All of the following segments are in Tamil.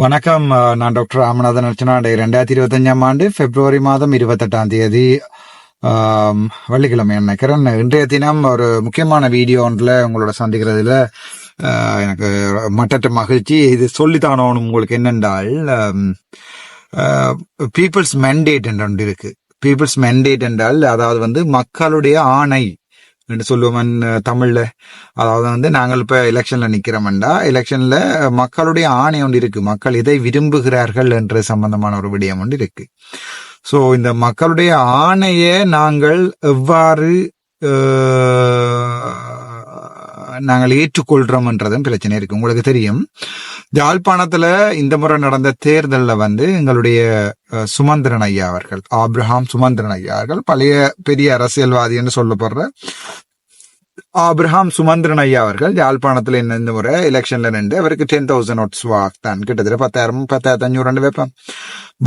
வணக்கம். நான் டாக்டர் ராமநாதன் அர்ச்சனா. 2025 ஆண்டு பிப்ரவரி மாதம் 28 வெள்ளிக்கிழமை நினைக்கிறேன். இன்றைய தினம் ஒரு முக்கியமான வீடியோ ஒன்றில் உங்களோட சந்திக்கிறதுல எனக்கு மற்ற மகிழ்ச்சி. இது சொல்லித்தானோன்னு உங்களுக்கு என்னென்றால், பீப்புள்ஸ் மெண்டேட் என்று ஒன்று இருக்கு. பீப்புள்ஸ் மெண்டேட் என்றால் அதாவது மக்களுடைய ஆணை என்று சொல்லுவோம் தமிழ்ல. அதாவது நாங்கள் இப்ப எலெக்ஷன்ல நிக்கிறோம்டா, எலெக்ஷன்ல மக்களுடைய ஆணை ஒன்று இருக்கு. மக்கள் இதை விரும்புகிறார்கள் என்ற சம்பந்தமான ஒரு விடயம் ஒன்று இருக்கு. சோ இந்த மக்களுடைய ஆணையை நாங்கள் எவ்வாறு நாங்கள் ஏற்றுக்கொள்றோம்ன்றதும் பிரச்சனை இருக்கு. உங்களுக்கு தெரியும், யாழ்ப்பாணத்துல இந்த முறை நடந்த தேர்தலில் எங்களுடைய சுமந்திரன் ஐயா அவர்கள், ஆப்ரஹாம் சுமந்திரன் ஐயா அவர்கள், பழைய பெரிய அரசியல்வாதி என்று சொல்லப்படுற ஆப்ரஹாம் சுமந்திரன் ஐயா அவர்கள் யாழ்ப்பாணத்துல இந்த முறை எலெக்ஷன்ல நின்று அவருக்கு 10,000 votes வாக்கு தான், கிட்டத்தட்ட 10,500 வைப்பேன்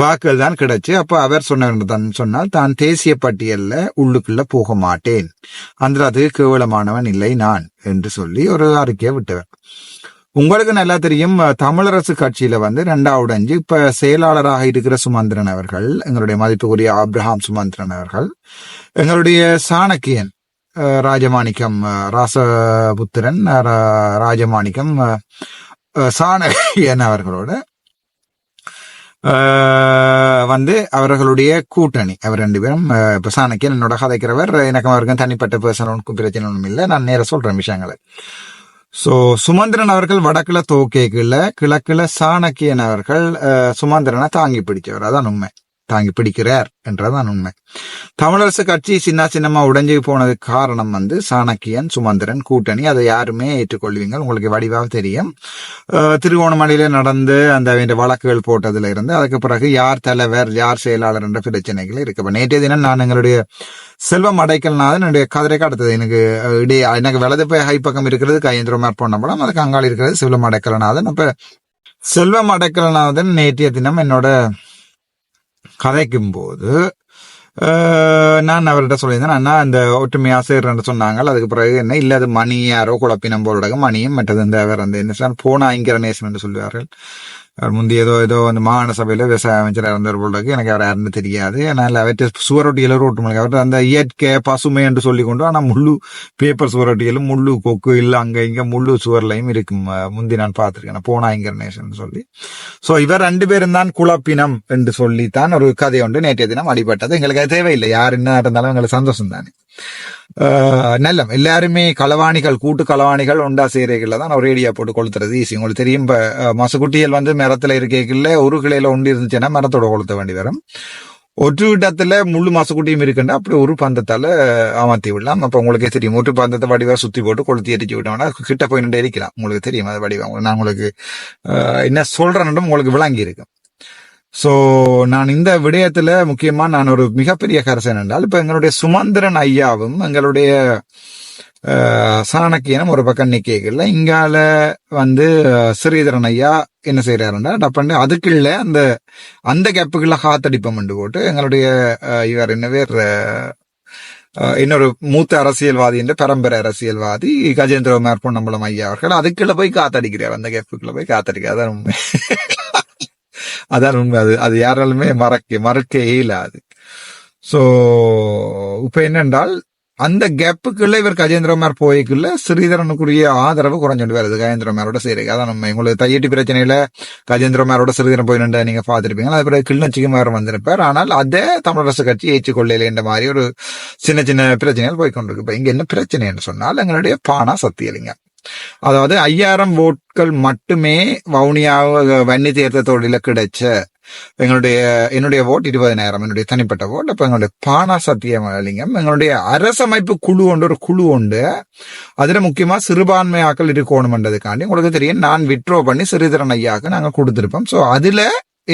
வாக்குகள் தான் கிடைச்சு. அப்ப அவர் சொன்னால் தான் தேசிய பட்டியல்ல உள்ளுக்குள்ள போக மாட்டேன், அந்த அது கேவலமானவன் இல்லை நான் என்று சொல்லி ஒரு அறிக்கையை விட்டவர். உங்களுக்கு நல்லா தெரியும், தமிழரசு கட்சியில 2வது அஞ்சு இப்ப செயலாளராக இருக்கிற சுமந்திரன் அவர்கள், எங்களுடைய மதிப்புக்குரிய ஆப்ரஹாம் சுமந்திரன் அவர்கள், எங்களுடைய சாணக்கியன் ராஜமாணிக்கம் ராசபுத்திரன் ராஜமாணிக்கம் சாணக்கியன் அவர்களோட அவர்களுடைய கூட்டணி. அவர் 2 பேரும். இப்ப சாணக்கியன் என்னோட கதைக்கிறவர், எனக்கு அவருக்கு தனிப்பட்ட பர்சனுக்கும் பிரச்சனை ஒன்றும் இல்லை, நான் நேர சொல்றேன் விஷயங்களை. சோ சுமந்திரன் அவர்கள் வடக்குல தோக்கேக்குல, கிழக்குல சாணக்கியன் அவர்கள் சுமந்திரனை தாங்கி பிடிச்சவர். அதான் உண்மை, தாங்கி பிடிக்கிறார் என்றதான் உண்மை. தமிழரசு கட்சி சின்னமா உடைஞ்சு போனதுக்கு காரணம் சாணக்கியன் சுமந்திரன் கூட்டணி. அதை யாருமே ஏற்றுக்கொள்வீங்க, உங்களுக்கு வடிவாக தெரியும். திருகோணமலையில நடந்து அந்த வழக்குகள் போட்டதுல இருந்து அதுக்கு பிறகு யார் தலைவர் யார் செயலாளர் என்ற பிரச்சனைகள் இருக்கு. நேற்றைய தினம் நான் எங்களுடைய செல்வம் அடைக்கல்நாதன் என்னுடைய கதிரை காட்டுறது, எனக்கு வலது ஹைப்பக்கம் இருக்கிறது கயேந்திரமார் பொன்னம்பலம், அதுக்கு அங்காளி இருக்கிறது செல்வம் அடைக்கல்நாதன். அப்ப செல்வம் அடைக்கல்நாதன் நேற்றைய தினம் என்னோட கதைக்கும் போது நான் அவர்கிட்ட சொல்லியிருந்தேன், அண்ணா இந்த ஒற்றுமையா சேர்ன்னு சொன்னாங்க. அதுக்கு பிறகு என்ன இல்லை, அது மணி யாரோ குழப்பினம் போல மணியும் மற்றது அவர் என்ன போனா இங்கிற நேசன் என்று சொல்லுவார்கள். அவர் முந்தி ஏதோ அந்த மாகாண சபையில விவசாய அமைச்சர் இறந்தவர் போல எனக்கு அவர் யாருன்னு தெரியாது. அதனால அவற்றை சுவரொட்டியில ஓட்டுமலை அவர் அந்த இயற்கை பசுமை என்று சொல்லி கொண்டு, ஆனா முள்ளு பேப்பர் சுவரொட்டியிலும் முள்ளு கொக்கு இல்லை, அங்க இங்க முள்ளு சுவர்லையும் இருக்கும். முந்தி நான் பார்த்திருக்கேன் போனா இங்கிற நேசன் சொல்லி. சோ இவர் 2 பேரும் தான் குழப்பினம் என்று சொல்லித்தான் ஒரு கதை ஒன்று நேற்றைய தினம் அடிபட்டது. எங்களுக்கு அது தேவையில்லை, யார் என்ன இருந்தாலும் எங்களுக்கு சந்தோஷம் தானே. நல்ல எல்லாருமே களவாணிகள், கூட்டு களவாணிகள் ஒண்டா சேரைகள்ல தான் ஒரு ரேடியா போட்டு கொளுத்துறது ஈஸி. உங்களுக்கு தெரியும், இப்ப மசக்குட்டியல் மரத்துல இருக்கைக்குள்ள ஒரு கிளையில ஒன்று இருந்துச்சுன்னா மரத்தோட கொளுத்த வேண்டி வரும். ஒரு இடத்துல முள்ளு மாசுக்குட்டியும் இருக்குன்னா அப்படி ஒரு பந்தத்தால அமர்த்தி விடலாம். அப்ப உங்களுக்கே தெரியும், ஒரு பந்தத்தை வடிவா சுத்தி போட்டு கொளுத்தி எரிச்சு விட்டோம்னா கிட்ட போய் நின்று எரிக்கலாம். உங்களுக்கு தெரியும் அது வடிவா. நான் உங்களுக்கு என்ன சொல்றேன்னு உங்களுக்கு விளங்கி இருக்கும். சோ நான் இந்த விடயத்துல முக்கியமா நான் ஒரு மிகப்பெரிய கரசன் என்றால், இப்ப எங்களுடைய சுமந்திரன் ஐயாவும் எங்களுடைய சாணக்கியனும் ஒரு பக்கம் நிக்கல, இங்கால ஸ்ரீதரன் ஐயா என்ன செய்யறாருன்னா டப்பண்டு அதுக்குள்ள அந்த கேப்புக்குள்ள காத்தடிப்பம் போட்டு எங்களுடைய இவர் என்ன பேர் இன்னொரு மூத்த அரசியல்வாதி என்ற பரம்பரை அரசியல்வாதி கஜேந்திரகுமார் பொன்னம்பலம் ஐயா அவர்கள் அதுக்குள்ள போய் காத்தடிக்கிறார், அந்த கேப்புக்குள்ள போய் காத்தடிக்கிறார். அதான் உண்மை, அதான் உண்மை. அது யாராலுமே மறக்க இயலாது. சோ இப்ப என்னென்றால், அந்த கேப்புக்குள்ள இவர் கஜேந்திரகுமார் போய்க்குள்ள ஸ்ரீதரனுக்குரிய ஆதரவு குறைஞ்சிட்டு வருது கஜேந்திரகுமாரோட சேரி. அதான் நம்ம உங்களுக்கு தையட்டி பிரச்சனையில கஜேந்திரகுமாரோட ஸ்ரீதரன் போய் நின்று நீங்க பாத்துருப்பீங்க. அது பிறகு கிளிநொச்சிக்குமார் வந்திருப்பார். ஆனால் அதே தமிழரசு கட்சி ஏற்றுக்கொள்ளல என்ற மாதிரி ஒரு சின்ன பிரச்சனைகள் போய்கொண்டிருக்கு. இப்ப இங்க என்ன பிரச்சனைன்னு சொன்னால், எங்களுடைய பானா சத்தியலிங்கம், அதாவது 5000 votes மட்டுமே வவுனியாக வன்னி தேர்தலோட கிடைச்ச என்னுடைய ஓட் 20,000, என்னுடைய தனிப்பட்ட ஓட். அப்ப எங்களுடைய பானா சத்தியலிங்கம் எங்களுடைய அரசமைப்பு குழு ஒரு குழு உண்டு. அதுல முக்கியமா சிறுபான்மை ஆக்கள் இருக்கணும்ன்றதுக்காண்டி உங்களுக்கு தெரியும் நான் விட்ரோ பண்ணி சிறிதரன் ஐயாவுக்கு நாங்க கொடுத்திருப்போம். சோ அதுல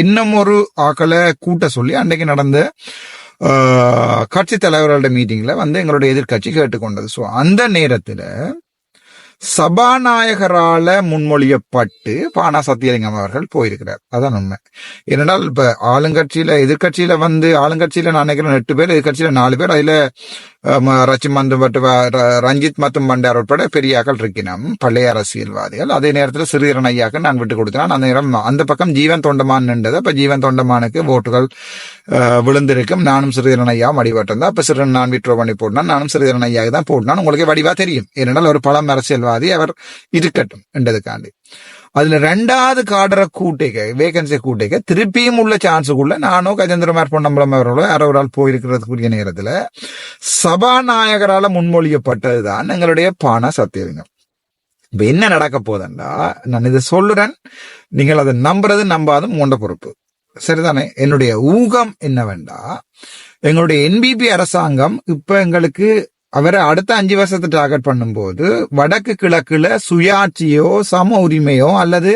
இன்னும் ஒரு ஆக்களை கூட்ட சொல்லி அன்றைக்கு நடந்த கட்சி தலைவர்களோட மீட்டிங்ல எங்களுடைய எதிர்கட்சி கேட்டுக்கொண்டது. சோ அந்த நேரத்துல சபாநாயகரால முன்மொழியப்பட்டு பானா சத்தியலிங்கம் அவர்கள் போயிருக்கிறார். அதான் உண்மை. ஏனென்றால் இப்ப ஆளுங்கட்சியில எதிர்கட்சியில ஆளுங்கட்சியில நான் நினைக்கிறேன் 8 பேர், எதிர்கட்சியில 4 பேர். அதுல ரஞ்சித் மற்றும் பண்டார் உட்பட பெரியாக்கள் இருக்கணும், பழைய அரசியல்வாதிகள். அதே நேரத்தில் சிறிதரன் ஐயாக்கு நான் விட்டு கொடுத்தேன். அந்த நேரம் அந்த பக்கம் ஜீவன் தொண்டமான் நின்றது. அப்ப ஜீவன் தொண்டமானுக்கு ஓட்டுகள் விழுந்திருக்கும். நானும் சிறிதரன் ஐயா அடிபட்டிருந்தா அப்ப சிறிதரன் நான் விட்ரோ பண்ணி போட்டான். நானும் சிறிதரன் ஐயாவுக்கு தான் போட்டான். உங்களுக்கு வடிவா தெரியும், ஏனென்றால் ஒரு பழம் அரசியல்வாதி அவர் இருக்கட்டும் என்றதுக்காண்டி. அதுல 2வது காடுற கூட்டைக்கு வேகன்சி கூட்டைக்கு திருப்பியும் உள்ள சான்ஸுக்குள்ள நானோ கஜேந்திரமார் பொன்னம்பலம் அவர்களோ யாரோரால் போயிருக்கிறதுக்குரிய நேரத்துல சபாநாயகரால முன்மொழியப்பட்டதுதான் எங்களுடைய பானா சத்தியலிங்கம். இப்ப என்ன நடக்க போதண்டா, நான் இதை சொல்லுறேன், நீங்கள் அதை நம்புறது நம்பாதும் உண்ட பொறுப்பு, சரிதானே? என்னுடைய ஊகம் என்னவெண்டா, எங்களுடைய NBP அரசாங்கம் இப்ப எங்களுக்கு அவரை அடுத்த 5 வருஷத்தை டார்கெட் பண்ணும்போது வடக்கு கிழக்குல சுயாட்சியோ சம உரிமையோ அல்லது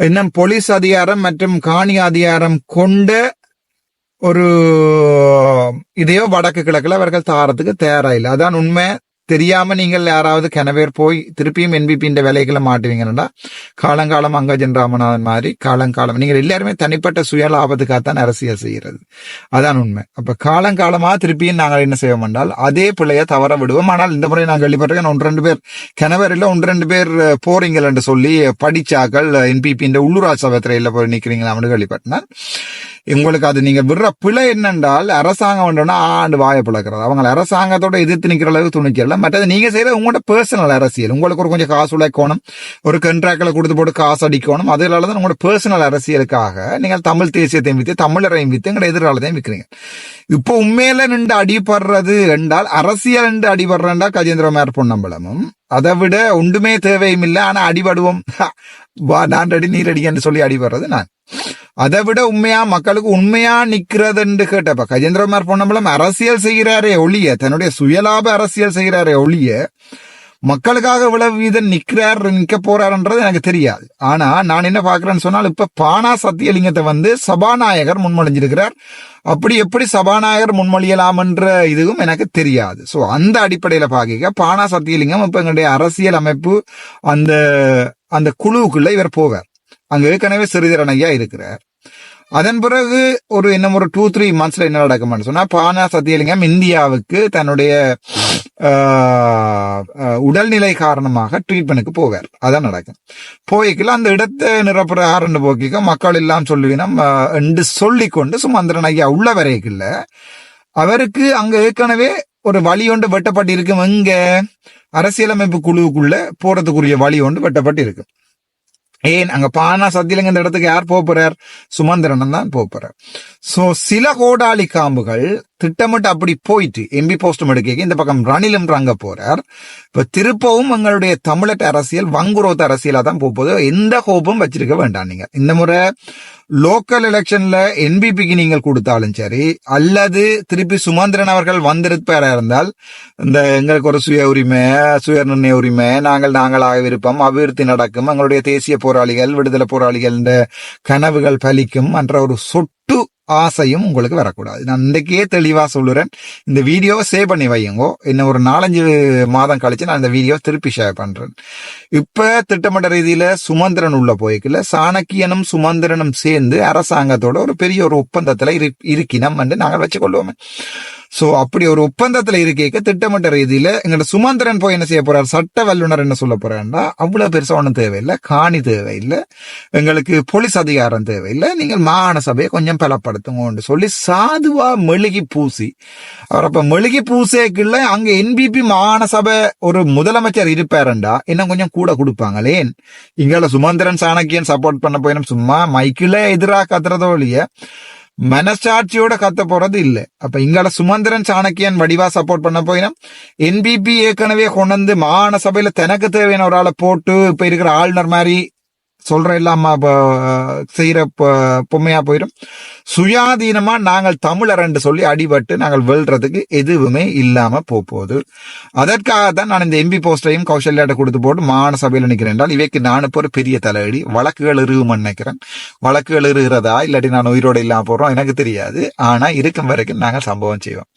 இன்னும் போலீஸ் அதிகாரம் மற்றும் காணி அதிகாரம் கொண்ட ஒரு இதையோ வடக்கு கிழக்குல அவர்கள் தாரத்துக்கு தயாராயில்லை. அதான் உண்மை. தெரியாம நீங்கள் யாராவது கனவேர் போய் திருப்பியும் NBP இந்த வேலைகளை மாட்டுவீங்கன்னா காலங்காலம் அங்கஜன் ராமநாதன் மாதிரி காலங்காலம் நீங்கள் எல்லாருமே தனிப்பட்ட சுய லாபத்துக்காகத்தான் அரசியல் செய்கிறது. அதான் உண்மை. அப்ப காலங்காலமா திருப்பியும் நாங்கள் என்ன செய்வோம் என்றால் அதே பிள்ளைய தவற விடுவோம். ஆனால் இந்த முறை நான் கேள்விப்பட்டிருக்கேன் 1-2 பேர் கணவர் இல்ல 1-2 பேர் போறீங்கள் என்று சொல்லி படிச்சாக்கள் NBP இந்த உள்ளூராட்சி சபை துறையில போய் நிக்கிறீங்களா கேள்விப்பட்டேன். உங்களுக்கு அது நீங்க விடுற பிழை என்னென்றால் அரசாங்கம் வேண்டும்னா ஆண்டு வாய பிளக்கிறது. அவங்க அரசாங்கத்தோட எதிர்த்து நிக்கிற அளவுக்கு துணிக்கல. மற்றது நீங்க செய்யற உங்களோட பர்சனல் அரசியல். உங்களுக்கு ஒரு கொஞ்சம் காசு உழைக்கணும், ஒரு கண்ட்ராக்ட்ல கொடுத்து போட்டு காசு அடிக்கணும். அதனாலதான் உங்களோட பர்சனல் அரசியலுக்காக நீங்கள் தமிழ் தேசியத்தையும் வித்து தமிழரையும் வித்து எங்களோட எதிராளத்தையும் விற்கிறீங்க. இப்போ உண்மையில நின்று அடிபடுறது என்றால் அரசியல் நின்று அடிபடுறா கஜேந்திரமார் பொன்னம்பலமும் அதை விட ஒன்றுமே தேவையும் இல்லை. ஆனா அடிபடுவோம், நான் ரெடி நீ ரெடி என்று சொல்லி அடிபடுறது நான். அதை விட உண்மையா மக்களுக்கு உண்மையா நிக்கிறதுன்னு கேட்டப்ப கஜேந்திரமார் பொன்னம்பலம் அரசியல் செய்கிறாரே ஒழிய, தன்னுடைய சுயலாப அரசியல் செய்கிறாரே ஒழிய மக்களுக்காக இவ்வளவு வீதம் நிக்க போறாருன்றது எனக்கு தெரியாது. ஆனா நான் என்ன பாக்குறேன்னு சொன்னால் இப்ப பானா சத்தியலிங்கத்தை சபாநாயகர் முன்மொழிஞ்சிருக்கிறார். அப்படி எப்படி சபாநாயகர் முன்மொழியலாம் என்ற இதுவும் எனக்கு தெரியாது. சோ அந்த அடிப்படையில பாக்க பானா சத்தியலிங்கம் இப்ப எங்களுடைய அரசியல் அமைப்பு அந்த குழுவுக்குள்ள இவர் போவார். அங்க ஏற்கனவே சிறிதரன் ஐயா இருக்கிறார். அதன் பிறகு ஒரு 2-3 மந்த்ஸ்ல என்ன நடக்கும்னு சொன்னா பானா சத்தியலிங்கம் இந்தியாவுக்கு தன்னுடைய உடல்நிலை காரணமாக ட்ரீட்மெண்ட்டுக்கு போவார். அதான் நடக்கும். போய்க்கல அந்த இடத்தை நிரப்புற ஆரண்டு போக்கிக்க மக்கள் எல்லாம் சொல்லுவினம் என்று சொல்லிக்கொண்டு சுமந்திரன் ஐயா உள்ள வரைக்குள்ள அவருக்கு அங்க ஏற்கனவே ஒரு வழி ஒன்று வெட்டப்பட்டு இருக்கும். எங்க அரசியலமைப்பு குழுவுக்குள்ள போறதுக்குரிய வழி ஒன்று வெட்டப்பட்டு இருக்கு. ஏன் அங்க பானா சத்தியலிங்க இந்த இடத்துக்கு யார் போறார்? சுமந்திரன் தான் போறார். சோ சில கோடாலி காம்புகள் திட்டமிட்டு அப்படி போயிட்டு MP போஸ்டும் எடுக்க இந்த பக்கம் ரணிலும் அங்க போறார். இப்ப திருப்பவும் எங்களுடைய தமிழக அரசியல் வங்குரோத்த அரசியலா தான் போகுது. எந்த கோபம் வச்சிருக்க வேண்டாம். நீங்க இந்த முறை லோக்கல் எலெக்ஷன்ல NBPக்கு நீங்கள் கொடுத்தாலும் சரி, அல்லது திருப்பி சுமந்திரன் அவர்கள் வந்திருப்பாரா இருந்தால் இந்த எங்களுக்கு ஒரு சுய உரிமை, சுய நிர்ணய உரிமை, நாங்களாக விருப்பம், அபிவிருத்தி நடக்கும், எங்களுடைய தேசிய போராளிகள், விடுதலை போராளிகள் கனவுகள் பலிக்கும் என்ற ஒரு சொட்டு ஆசையும் உங்களுக்கு வரக்கூடாது. நான் இன்றைக்கே தெளிவா சொல்லுறேன். இந்த வீடியோவை சேவ் பண்ணி வையுங்கோ. இன்னும் ஒரு 4-5 மாதம் கழிச்சு நான் இந்த வீடியோ திருப்பி ஷேர் பண்றேன். இப்ப திட்டமிட்ட ரீதியில சுமந்திரன் உள்ள போய்க்கல சாணக்கியனும் சுமந்திரனும் சேர்ந்து அரசாங்கத்தோட ஒரு பெரிய ஒரு ஒப்பந்தத்துல இருக்கினம் என்று நாங்கள் வச்சுக்கொள்வோமே. சோ அப்படி ஒரு ஒப்பந்தத்துல இருக்க திட்டமிட்ட ரீதியில எங்களோட சுமந்திரன் போய் என்ன செய்ய போறார்? சட்ட வல்லுநர் என்ன சொல்ல போறாருன்னா அவ்வளவு பெருசா ஒன்றும் தேவையில்லை, காணி தேவையில்லை, எங்களுக்கு போலீஸ் அதிகாரம் தேவையில்லை, நீங்கள் மாகாண சபையை கொஞ்சம் பலப்படுத்துங்க சொல்லி சாதுவா மெழுகி பூசி அவர் அப்ப மெழுகி பூசேக்குள்ள அங்க NBP மாகாண சபை ஒரு முதலமைச்சர் இருப்பாருண்டா இன்னும் கொஞ்சம் கூட கொடுப்பாங்களேன். இங்கால சுமந்திரன் சாணக்கியன் சப்போர்ட் பண்ண போயிடும். சும்மா மைக்கில எதிராக கத்துறதோ இல்லையா, மனசாட்சியோட கத்த போறது இல்ல. அப்ப இங்கால சுமந்திரன் சாணக்கியன் வடிவா சப்போர்ட் பண்ண போயிடும். NBP ஏற்கனவே கொண்டு வந்து மாகாண சபையில தனக்கு தேவையான ஒரு ஆளை போட்டு இப்ப இருக்கிற ஆளுநர் மாதிரி சொல்ற இல்லாம செய்யற பொம்மையா போயிடும். சுயாதீனமா நாங்கள் தமிழர் என்று சொல்லி அடிபட்டு நாங்கள் வெல்றதுக்கு எதுவுமே இல்லாம போகுது. அதற்காகத்தான் நான் இந்த MP போஸ்டையும் கௌசல்யாட்ட கொடுத்து போட்டு மாகாண சபையில நிக்கிறேன் என்றால் இவைக்கு நான் இப்போ ஒரு பெரிய தலையடி. வழக்குகள் இருகுமென்னு நினைக்கிறேன். வழக்குகள் இருக்கிறதா இல்லாட்டி நான் உயிரோட இல்லாம போறோம் எனக்கு தெரியாது. ஆனா இருக்கும் வரைக்கும் நாங்கள் சம்பவம் செய்வோம்.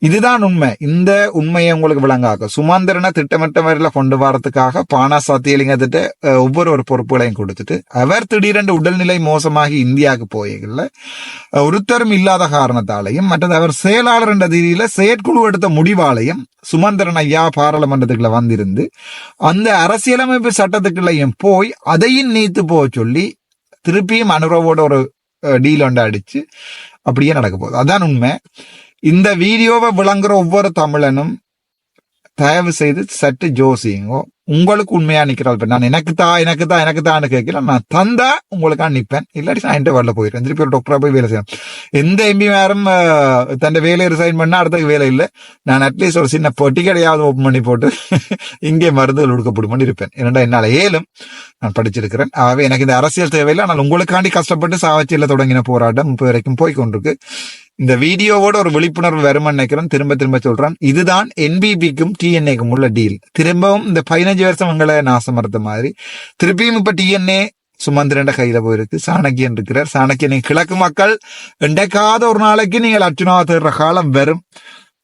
இதுதான் உண்மை. இந்த உண்மையை உங்களுக்கு விளங்காக்கும். சுமந்திரனை திட்டமிட்ட வரையில கொண்டு வரதுக்காக பானா சத்தியலிங்கத்திட்ட ஒவ்வொரு பொறுப்புகளையும் கொடுத்துட்டு அவர் திடீரென்று உடல்நிலை மோசமாகி இந்தியாவுக்கு போயல ஒருத்தரும் இல்லாத காரணத்தாலையும் மற்றது அவர் செயலாளர் என்ற ரீதியில செயற்குழு எடுத்த முடிவாலையும் சுமந்திரன் ஐயா பாராளுமன்றத்துக்குள்ள வந்திருந்து அந்த அரசியலமைப்பு சட்டத்துக்குள்ளையும் போய் அதையும் நீத்து போக சொல்லி திருப்பியும் அனுரவோட ஒரு டீல் ஒன்று அடிச்சு அப்படியே நடக்க போகுது. அதான் உண்மை. இந்த வீடியோவை விளங்குற ஒவ்வொரு தமிழனும் தயவு செய்து சற்று ஜோசிங்கோ, உங்களுக்கு உண்மையா நிக்கிறாள். நான் எனக்குதான் கேட்கல. நான் தந்தா உங்களுக்கா நிப்பேன், இல்லாட்டி நான் என்கிட்ட வரல போயிடுறேன். திருப்பி ஒரு டாக்டரா போய் வேலை செய்யணும். எந்த எம்பி மேரும் தன் வேலையை ரிசைன் பண்ணா அடுத்த வேலை இல்லை. நான் அட்லீஸ்ட் ஒரு சின்ன பொட்டி கடையாவது ஓப்பன் பண்ணி போட்டு இங்கே மருந்துகள் கொடுக்கப்படும் இருப்பேன். ஏன்னா என்னால ஏலும் நான் படிச்சிருக்கிறேன். ஆகவே எனக்கு இந்த அரசியல் தேவையில்லை. ஆனால் உங்களுக்காண்டி கஷ்டப்பட்டு சாவச்சியில தொடங்கின போராட்டம் இப்போ வரைக்கும் போய்கொண்டிருக்கு. இந்த வீடியோவோட ஒரு விழிப்புணர்வு வருமானு நினைக்கிறேன். திரும்ப சொல்றேன், இதுதான் என்பிபிக்கும் டிஎன்ஏக்கும் உள்ள டீல். திரும்பவும் இந்த 15 வருஷம் எங்களை நாசமறுத்த மாதிரி திருப்பியும் இப்ப டிஎன்ஏ சுமந்திரன் கையில போயிருக்கு. சாணக்கியன் இருக்கிறார். சாணக்கியன் கிழக்கு மக்கள் என்றைக்காத ஒரு நாளைக்கு நீங்கள் அர்ச்சுனாவை தேடுற காலம் வரும்.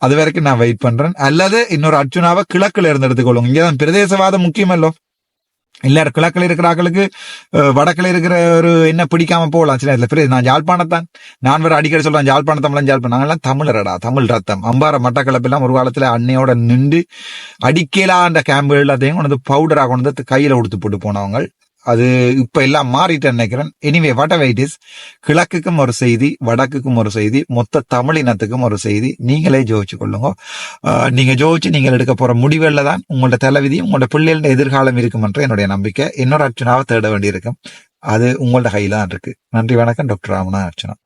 அது வரைக்கும் நான் வெயிட் பண்றேன். அல்லது இன்னொரு அர்ச்சுனாவை கிழக்குல இருந்து எடுத்துக்கொள்ளுங்க. இங்கதான் பிரதேசவாதம் முக்கியமல்லோ. இல்ல கிழக்கில் இருக்கிற ஆக்களுக்கு வடக்கில் இருக்கிற ஒரு என்ன பிடிக்காம போகலாம். சில இதுல நான் யாழ்ப்பாணத்தான், நான் வேற அடிக்கடி சொல்றேன் யாழ்ப்பாணத்தமிழன் யாழ்ப்பாணம். நாங்கெல்லாம் தமிழரடா, தமிழ் ரத்தம். அம்பார மட்டக்களப்பெல்லாம் ஒரு காலத்துல அன்னையோட நின்று அடிக்கலாம் அந்த கேம்பு எல்லாத்தையும் கொண்டு வந்து பவுடரா கொண்டு வந்து கையில கொடுத்து போட்டு போனவங்க. அது இப்ப எல்லாம் மாறிட்டு நினைக்கிறேன். Anyway whatever it is, கிழக்குக்கும் ஒரு செய்தி, வடக்குக்கும் ஒரு செய்தி, மொத்த தமிழினத்துக்கும் ஒரு செய்தி. நீங்களே ஜோதிச்சு கொள்ளுங்க. நீங்க ஜோதிச்சு நீங்கள் எடுக்க போற முடிவுல தான் உங்களோட தலைவிதி, உங்களோட பிள்ளைகளோட எதிர்காலம் இருக்கும் என்ற என்னுடைய நம்பிக்கை. இன்னொரு அர்ச்சனாவை தேட வேண்டியிருக்கும். அது உங்களோட கையில தான் இருக்கு. நன்றி, வணக்கம். டாக்டர் ராமனா அர்ச்சனா.